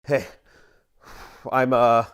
Hey, I'm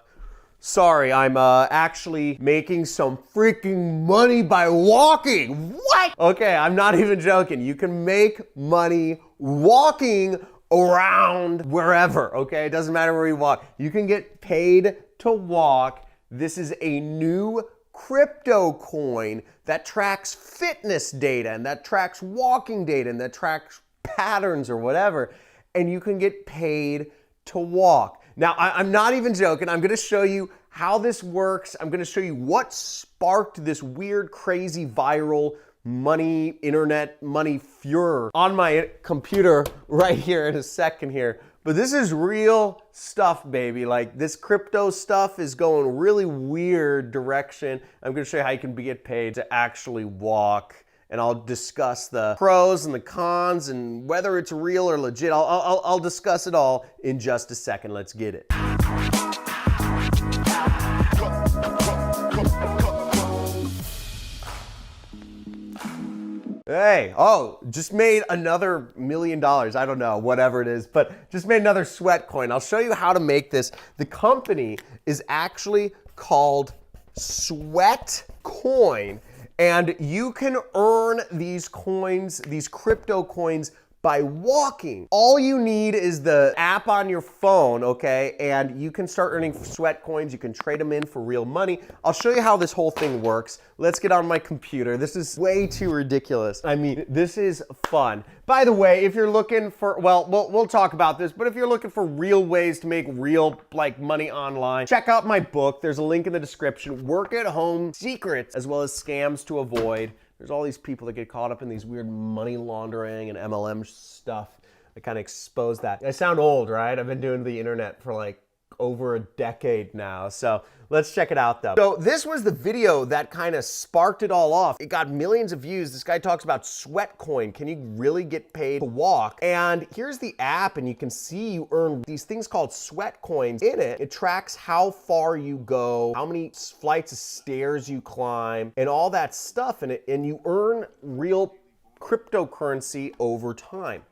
sorry, I'm actually making some freaking money by walking. What? Okay, I'm not even joking. You can make money walking around wherever, okay? It doesn't matter where you walk. You can get paid to walk. This is a new crypto coin that tracks fitness data and that tracks walking data and that tracks patterns or whatever, and you can get paid to walk. Now, I'm not even joking. I'm gonna show you how this works. I'm gonna show you what sparked this weird, crazy, viral internet money furor on my computer right here in a second here. But this is real stuff, baby. Like, this crypto stuff is going really weird direction. I'm gonna show you how you can get paid to actually walk. And I'll discuss the pros and the cons and whether it's real or legit. I'll discuss it all in just a second. Let's get it. Hey, just made another $1 million. I don't know, whatever it is, but just made another sweat coin. I'll show you how to make this. The company is actually called Sweatcoin. And you can earn these coins, these crypto coins, by walking. All you need is the app on your phone, okay? And you can start earning sweat coins. You can trade them in for real money. I'll show you how this whole thing works. Let's get on my computer. This is way too ridiculous. I mean, this is fun. By the way, if you're looking for, well, we'll talk about this, but if you're looking for real ways to make real money online, check out my book. There's a link in the description. Work at home secrets, as well as scams to avoid. There's all these people that get caught up in these weird money laundering and MLM stuff. I kind of expose that. I sound old, right? I've been doing the internet for like over a decade now. So let's check it out though. So this was the video that kind of sparked it all off. It got millions of views. This guy talks about Sweatcoin. Can you really get paid to walk? And here's the app, and you can see you earn these things called sweat coins. In it, it tracks how far you go, how many flights of stairs you climb, and all that stuff in it, and you earn real cryptocurrency over time.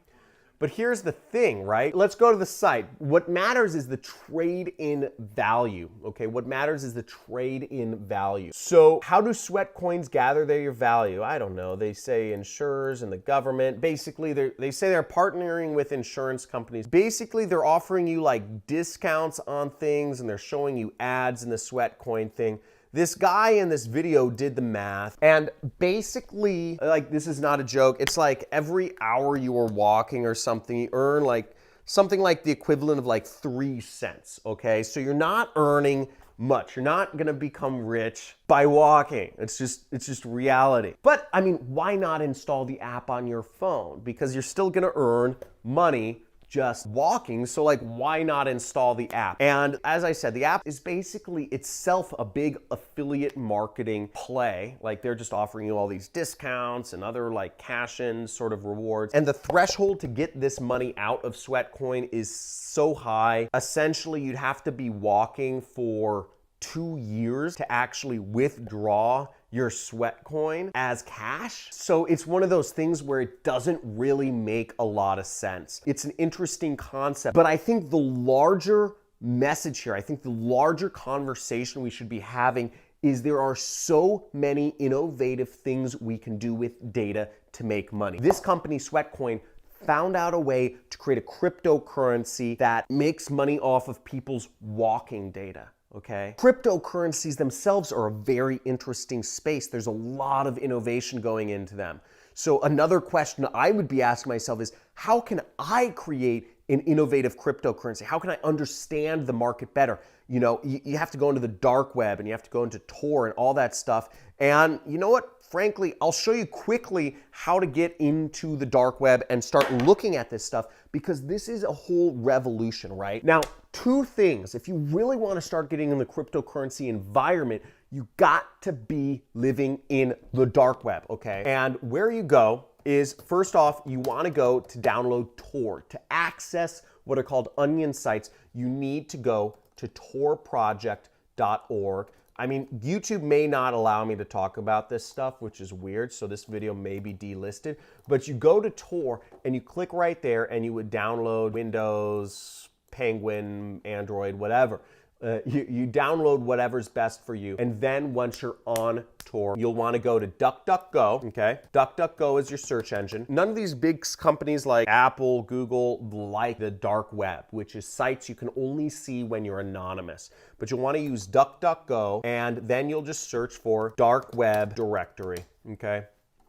But here's the thing, right? Let's go to the site. What matters is the trade in value, okay? What matters is the trade in value. So how do sweat coins gather their value? I don't know. They say insurers and the government. Basically, they say they're partnering with insurance companies. Basically, they're offering you like discounts on things, and they're showing you ads in the sweat coin thing. This guy in this video did the math, and basically, like, this is not a joke, it's like every hour you are walking or something, you earn like something like the equivalent of like 3 cents, okay? So you're not earning much. You're not gonna become rich by walking. It's just reality. But I mean, why not install the app on your phone? Because you're still gonna earn money just walking, so like, why not install the app? And as I said, the app is basically itself a big affiliate marketing play. Like, they're just offering you all these discounts and other like cash-in sort of rewards. And the threshold to get this money out of Sweatcoin is so high. Essentially, you'd have to be walking for 2 years to actually withdraw your sweat coin as cash. So it's one of those things where it doesn't really make a lot of sense. It's an interesting concept, but I think the larger message here, I think the larger conversation we should be having is there are so many innovative things we can do with data to make money. This company, Sweatcoin, found out a way to create a cryptocurrency that makes money off of people's walking data. Okay. Cryptocurrencies themselves are a very interesting space. There's a lot of innovation going into them. So another question I would be asking myself is, how can I create an innovative cryptocurrency? How can I understand the market better? You know, you have to go into the dark web, and you have to go into Tor and all that stuff. And you know what? Frankly, I'll show you quickly how to get into the dark web and start looking at this stuff, because this is a whole revolution, right? Now, 2 things. If you really want to start getting in the cryptocurrency environment, you got to be living in the dark web, okay? And where you go is, first off, you want to go to download Tor. To access what are called onion sites, you need to go to torproject.org. I mean, YouTube may not allow me to talk about this stuff, which is weird, so this video may be delisted, but you go to Tor and you click right there and you would download Windows Penguin, Android, whatever. You download whatever's best for you. And then once you're on Tor, you'll want to go to DuckDuckGo, okay? DuckDuckGo is your search engine. None of these big companies like Apple, Google, like the dark web, which is sites you can only see when you're anonymous. But you'll want to use DuckDuckGo, and then you'll just search for dark web directory, okay?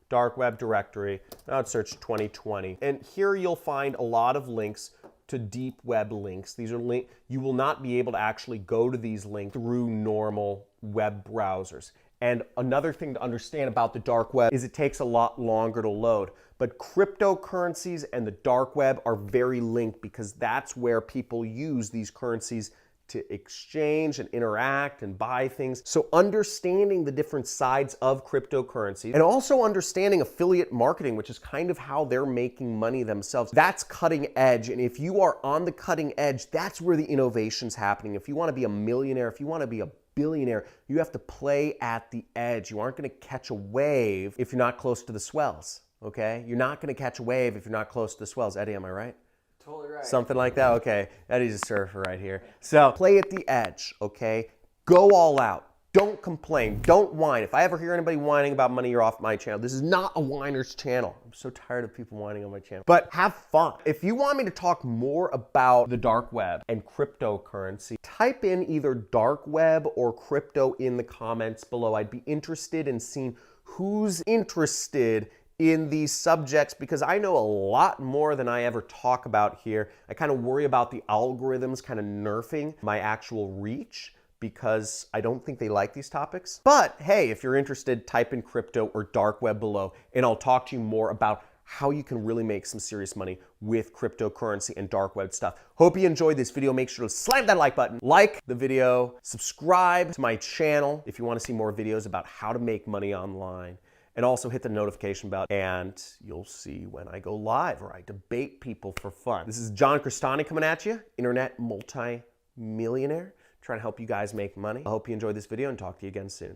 Dark web directory. Now I'd search 2020. And here you'll find a lot of links to deep web links. These are you will not be able to actually go to these links through normal web browsers. And another thing to understand about the dark web is it takes a lot longer to load. But cryptocurrencies and the dark web are very linked because that's where people use these currencies to exchange and interact and buy things. So understanding the different sides of cryptocurrency and also understanding affiliate marketing, which is kind of how they're making money themselves, that's cutting edge. And if you are on the cutting edge, that's where the innovation's happening. If you want to be a millionaire, if you want to be a billionaire, you have to play at the edge. You aren't going to catch a wave if you're not close to the swells, okay? You're not going to catch a wave if you're not close to the swells. Eddie, am I right? Totally right. Something like that? Okay. Eddie's a surfer right here. So play at the edge, okay? Go all out. Don't complain. Don't whine. If I ever hear anybody whining about money, you're off my channel. This is not a whiner's channel. I'm so tired of people whining on my channel. But have fun. If you want me to talk more about the dark web and cryptocurrency, type in either dark web or crypto in the comments below. I'd be interested in seeing who's interested in these subjects because I know a lot more than I ever talk about here. I kind of worry about the algorithms kind of nerfing my actual reach because I don't think they like these topics. But hey, if you're interested, type in crypto or dark web below and I'll talk to you more about how you can really make some serious money with cryptocurrency and dark web stuff. Hope you enjoyed this video. Make sure to slam that like button, like the video, subscribe to my channel if you want to see more videos about how to make money online. And also hit the notification bell and you'll see when I go live or I debate people for fun. This is John Crestani coming at you, internet multi-millionaire, trying to help you guys make money. I hope you enjoyed this video and talk to you again soon.